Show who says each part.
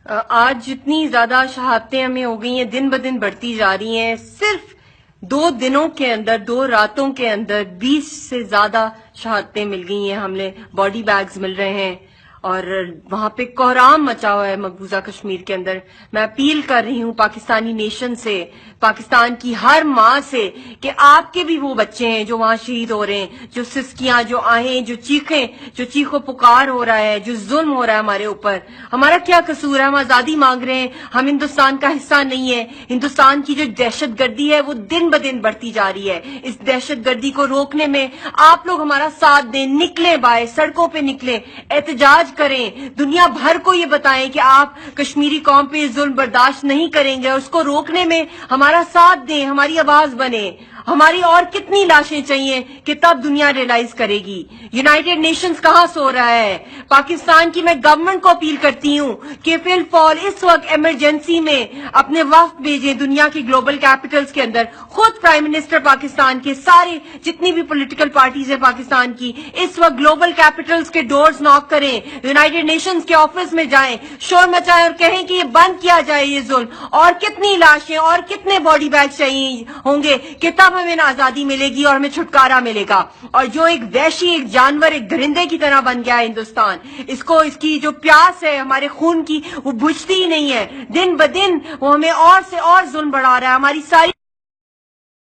Speaker 1: آج جتنی زیادہ شہادتیں ہمیں ہو گئی ہیں دن بدن بڑھتی جا رہی ہیں. صرف 2 دنوں کے اندر 2 راتوں کے اندر 20 سے زیادہ شہادتیں مل گئی ہیں. ہمیں باڈی بیگز مل رہے ہیں اور وہاں پہ کوہرام مچا ہوا ہے مقبوضہ کشمیر کے اندر. میں اپیل کر رہی ہوں پاکستانی نیشن سے، پاکستان کی ہر ماں سے کہ آپ کے بھی وہ بچے ہیں جو وہاں شہید ہو رہے ہیں، جو سسکیاں، جو آہیں، جو چیخیں، جو چیخو پکار ہو رہا ہے، جو ظلم ہو رہا ہے ہمارے اوپر. ہمارا کیا قصور ہے؟ ہم آزادی مانگ رہے ہیں، ہم ہندوستان کا حصہ نہیں ہے. ہندوستان کی جو دہشت گردی ہے وہ دن بدن بڑھتی جا رہی ہے. اس دہشت گردی کو روکنے میں آپ لوگ ہمارا ساتھ دیں، نکلیں باہر، سڑکوں پہ نکلیں، احتجاج کریں، دنیا بھر کو یہ بتائیں کہ آپ کشمیری قوم پہ ظلم برداشت نہیں کریں گے. اس کو روکنے میں ہمارا ساتھ دیں، ہماری آواز بنیں. ہماری اور کتنی لاشیں چاہیے کہ تب دنیا ریلائز کرے گی؟ یونائٹڈ نیشنز کہاں سو رہا ہے؟ پاکستان کی میں گورنمنٹ کو اپیل کرتی ہوں کہ فی الفور اس وقت ایمرجنسی میں اپنے وفد بھیجیں دنیا کی گلوبل کیپٹلز کے اندر. خود پرائم منسٹر پاکستان کے، سارے جتنی بھی پولیٹیکل پارٹیز ہیں پاکستان کی، اس وقت گلوبل کیپٹلز کے ڈورز ناک کریں، یونائٹڈ نیشنز کے آفس میں جائیں، شور مچائیں اور کہیں کہ یہ بند کیا جائے یہ ظلم. اور کتنی لاشیں اور کتنے باڈی بیگ چاہیے ہوں گے کہ تب ہمیں آزادی ملے گی اور ہمیں چھٹکارا ملے گا. اور جو ایک وحشی، ایک جانور، ایک درندے کی طرح بن گیا ہے ہندوستان، اس کی جو پیاس ہے ہمارے خون کی وہ بجھتی ہی نہیں ہے. دن بدن وہ ہمیں اور سے اور ظلم بڑھا رہا ہے. ہماری ساری